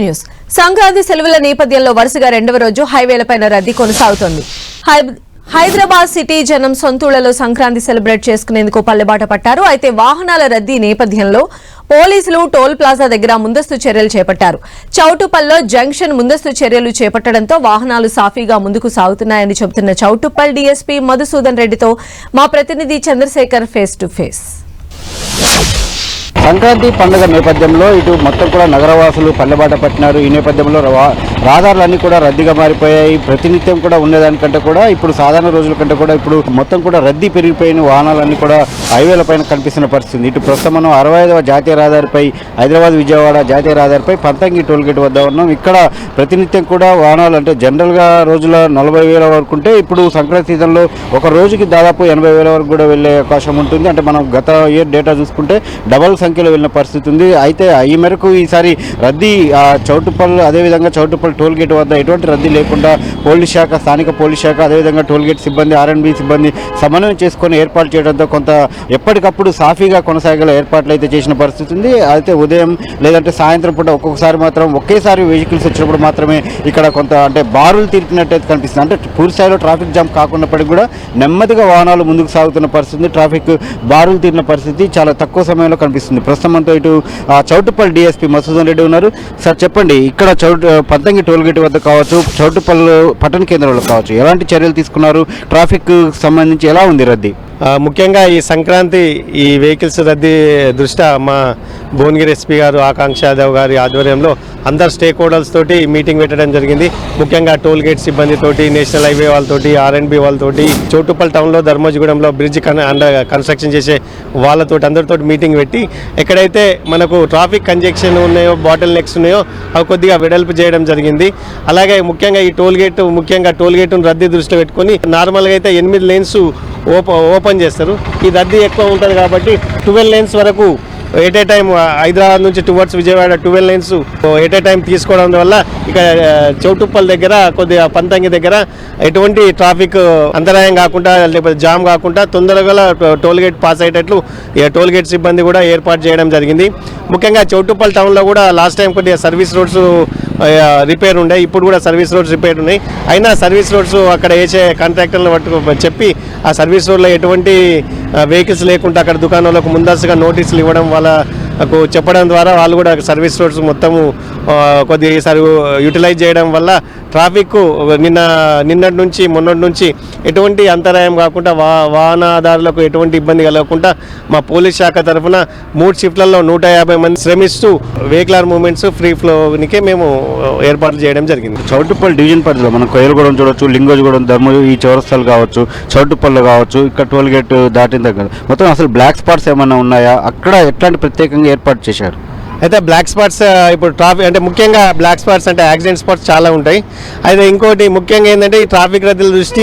News Sankranti సెలవుల నేపథ్యంలో వరుసగా రెండవ రోజు హైవేలపైన రద్దీ కొనసాగుతోంది. హైదరాబాద్ సిటీ జనం సొంతూళ్లలో సంక్రాంతి సెలబ్రేట్ చేసుకునేందుకు పల్లెబాట పట్టారు. అయితే వాహనాల రద్దీ నేపథ్యంలో పోలీసులు టోల్ ప్లాజా దగ్గర ముందస్తు చర్యలు చేపట్టారు. చౌటుప్పల్లో జంక్షన్ ముందస్తు చర్యలు చేపట్టడంతో వాహనాలు సాఫీగా ముందుకు సాగుతున్నాయని చెబుతున్న చౌటుప్పల్ డీఎస్పీ మధుసూదన్ రెడ్డితో మా ప్రతినిధి Chandrashekar face to face. Sankranti పండుగ నేపథ్యంలో ఇటు మొత్తం కూడా నగరవాసులు పల్లెబాట పట్టినారు. ఈ నేపథ్యంలో రహదారులన్నీ కూడా రద్దీగా మారిపోయాయి. ప్రతినిత్యం కూడా ఉండేదానికంటే కూడా ఇప్పుడు సాధారణ రోజుల కంటే కూడా ఇప్పుడు మొత్తం కూడా రద్దీ పెరిగిపోయిన వాహనాలన్నీ కూడా హైవేల పైన కనిపిస్తున్న పరిస్థితి. ఇటు ప్రస్తుతం మనం 65వ జాతీయ రహదారిపై హైదరాబాద్ విజయవాడ జాతీయ రహదారిపై పంతంగి టోల్గేట్ వద్ద ఉన్నాం. ఇక్కడ ప్రతినిత్యం కూడా వాహనాలు అంటే జనరల్గా రోజుల 40,000 వరకు ఉంటే ఇప్పుడు సంక్రాంతి సీజన్లో ఒక రోజుకి దాదాపు 80,000 వరకు కూడా వెళ్ళే అవకాశం ఉంటుంది. అంటే మనం గత ఇయర్ డేటా చూసుకుంటే డబల్ సంఖ్యలో వెళ్ళిన పరిస్థితి ఉంది. అయితే ఈ మేరకు ఈసారి రద్దీ చౌటుప్పల్ అదేవిధంగా చౌటుప్పల్ టోల్గేట్ వద్ద ఎటువంటి రద్దీ లేకుండా పోలీస్ శాఖ స్థానిక పోలీస్ శాఖ అదేవిధంగా టోల్గేట్ సిబ్బంది R&B సిబ్బంది సమన్వయం చేసుకొని ఏర్పాటు చేయడంతో కొంత ఎప్పటికప్పుడు సాఫీగా కొనసాగేలా ఏర్పాట్లు అయితే చేసిన పరిస్థితి ఉంది. అయితే ఉదయం లేదంటే సాయంత్రం పూట ఒక్కొక్కసారి మాత్రం ఒకేసారి వెహికల్స్ వచ్చినప్పుడు మాత్రమే ఇక్కడ కొంత అంటే బారులు తీర్పినట్టయితే కనిపిస్తుంది. అంటే పూర్తి స్థాయిలో ట్రాఫిక్ జామ్ కాకున్నప్పటికీ కూడా నెమ్మదిగా వాహనాలు ముందుకు సాగుతున్న పరిస్థితి, ట్రాఫిక్ బారులు తీరిన పరిస్థితి చాలా తక్కువ సమయంలో కనిపిస్తుంది. ప్రస్తుతం మనతో ఇటు చౌటుప్పల్ డీఎస్పీ మధుసూదన్ రెడ్డి ఉన్నారు. సార్ చెప్పండి, ఇక్కడ పంతంగి టోల్గేట్ వద్ద కావచ్చు, చౌటుప్పల్ పట్టణ కేంద్రంలో కావచ్చు, ఎలాంటి చర్యలు తీసుకున్నారు? ట్రాఫిక్ సంబంధించి ఎలా ఉంది రద్దీ? ముఖ్యంగా ఈ సంక్రాంతి ఈ వెహికల్స్ రద్దీ దృష్ట్యా మా భువనగిరి ఎస్పీ గారు ఆకాంక్ష యాదవ్ గారి ఆధ్వర్యంలో అందరు స్టేక్ హోల్డర్స్ తోటి మీటింగ్ పెట్టడం జరిగింది. ముఖ్యంగా టోల్ గేట్ సిబ్బందితోటి, నేషనల్ హైవే వాళ్ళతోటి, R&B వాళ్ళతోటి, చౌటుప్పల్ టౌన్లో ధర్మోజిగూడెంలో బ్రిడ్జ్ కన్స్ట్రక్షన్ చేసే వాళ్ళతోటి అందరితో మీటింగ్ పెట్టి ఎక్కడైతే మనకు ట్రాఫిక్ కంజెక్షన్ ఉన్నాయో, బాటిల్ నెక్స్ ఉన్నాయో అవి కొద్దిగా వెడల్పు చేయడం జరిగింది. అలాగే ముఖ్యంగా ఈ టోల్ గేట్ను రద్దీ దృష్టిలో పెట్టుకొని నార్మల్గా అయితే 8 లేన్స్ ఓపెన్ చేస్తారు. ఈ రద్దీ ఎక్కువ ఉంటుంది కాబట్టి 12 లేన్స్ వరకు ఎట్ ఏ టైం హైదరాబాద్ నుంచి towards Vijayawada 12 lanes at a time తీసుకోవడం వల్ల ఇక చౌటుప్పల్ దగ్గర కొద్దిగా పంతంగి దగ్గర ఎటువంటి ట్రాఫిక్ అంతరాయం కాకుండా లేకపోతే జామ్ కాకుండా తొందరగా టోల్గేట్ పాస్ అయ్యేటట్లు టోల్గేట్ సిబ్బంది కూడా ఏర్పాటు చేయడం జరిగింది. ముఖ్యంగా చౌటుప్పల్ టౌన్లో కూడా లాస్ట్ టైం కొద్దిగా సర్వీస్ రోడ్స్ రిపేర్ ఉండే, ఇప్పుడు కూడా సర్వీస్ రోడ్స్ రిపేర్ ఉన్నాయి. అయినా సర్వీస్ రోడ్స్ అక్కడ వేసే కాంట్రాక్టర్లను పట్టుకు చెప్పి ఆ సర్వీస్ రోడ్లో ఎటువంటి వెహికల్స్ లేకుండా అక్కడ దుకాణాలకు ముందస్తుగా నోటీసులు ఇవ్వడం వాళ్ళకు చెప్పడం ద్వారా వాళ్ళు కూడా సర్వీస్ రోడ్స్ మొత్తము కొద్దిగా ఈసారి యూటిలైజ్ చేయడం వల్ల ట్రాఫిక్ నిన్నటి నుంచి మొన్నటి నుంచి ఎటువంటి అంతరాయం కాకుండా వాహనదారులకు ఎటువంటి ఇబ్బంది కలగకుండా మా పోలీస్ శాఖ తరఫున 3 షిఫ్ట్లలో 150 మంది శ్రమిస్తూ వెహికల్ మూవ్మెంట్స్ ఫ్రీ ఫ్లోనికే మేము ఏర్పాట్లు చేయడం జరిగింది. చౌటుప్పల్ డివిజన్ పరిధిలో మనం కొయ్యలగూడెం చూడవచ్చు, లింగోజిగూడెం, ఈ చౌరస్తాలు కావచ్చు, చౌటుప్పల్లో కావచ్చు, ఇక్కడ టోల్గేట్ దాటిన దగ్గర మొత్తం అసలు బ్లాక్ స్పాట్స్ ఏమైనా ఉన్నాయా? అక్కడ ఎట్లాంటి ప్రత్యేకంగా ఏర్పాటు చేశారు? అయితే బ్లాక్ స్పాట్స్ ఇప్పుడు ట్రాఫిక్ అంటే ముఖ్యంగా బ్లాక్ స్పాట్స్ అంటే యాక్సిడెంట్ స్పాట్స్ చాలా ఉంటాయి. అయితే ఇంకోటి ముఖ్యంగా ఏంటంటే ఈ ట్రాఫిక్ రద్దీల దృష్టి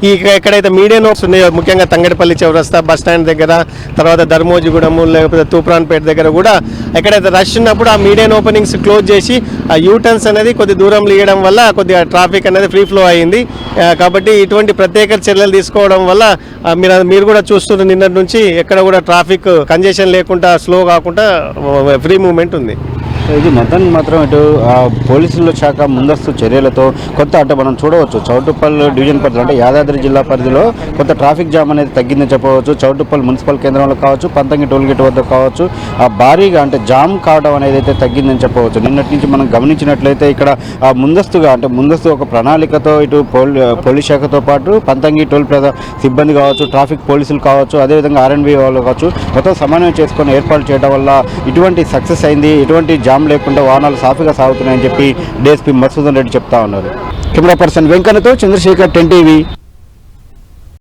ఈ ఎక్కడైతే మీడియన్ ఉన్నాయో ముఖ్యంగా తంగడిపల్లి చౌరస్తా బస్ స్టాండ్ దగ్గర, తర్వాత ధర్మోజిగూడెము లేకపోతే తూప్రాన్పేట దగ్గర కూడా ఎక్కడైతే రష్ ఉన్నప్పుడు ఆ మీడియన్ ఓపెనింగ్స్ క్లోజ్ చేసి ఆ యూటర్న్స్ అనేది కొద్ది దూరం ఇవ్వడం వల్ల కొద్దిగా ట్రాఫిక్ అనేది ఫ్రీ ఫ్లో అయింది. కాబట్టి ఇటువంటి ప్రత్యేక చర్యలు తీసుకోవడం వల్ల మీరు కూడా చూస్తున్న నిన్నటి నుంచి ఎక్కడ కూడా ట్రాఫిక్ కంజెషన్ లేకుండా స్లో కాకుండా ఫ్రీ మూవ్మెంట్ ఉంది. ఇది మొత్తానికి మాత్రం ఇటు పోలీసుల శాఖ ముందస్తు చర్యలతో కొత్త అంటే మనం చూడవచ్చు చౌటుప్పల్ డివిజన్ పరిధిలో అంటే యాదాద్రి జిల్లా పరిధిలో కొంత ట్రాఫిక్ జామ్ అనేది తగ్గిందని చెప్పవచ్చు. చౌటుప్పల్ మున్సిపల్ కేంద్రంలో కావచ్చు, పంతంగి టోల్గేట్ వద్ద కావచ్చు, భారీగా అంటే జామ్ కావడం అనేది అయితే తగ్గిందని చెప్పవచ్చు. నిన్నటి నుంచి మనం గమనించినట్లయితే ఇక్కడ ముందస్తు ఒక ప్రణాళికతో ఇటు పోలీస్ శాఖతో పాటు పంతంగి టోల్ ప్లాజా సిబ్బంది కావచ్చు, ట్రాఫిక్ పోలీసులు కావచ్చు, అదేవిధంగా R&B వాళ్ళు కావచ్చు, మొత్తం సమన్వయం చేసుకొని ఏర్పాటు చేయడం వల్ల ఇటువంటి సక్సెస్ అయింది. ఇటువంటి జామ్ లేకుండా వాహనాలు సాఫీగా సాగుతున్నాయని చెప్పి డీఎస్పీ మధుసూదన్ రెడ్డి చెప్తా ఉన్నారు. కెమెరా పర్సన్ వెంకన్నతో చంద్రశేఖర్, 10 TV.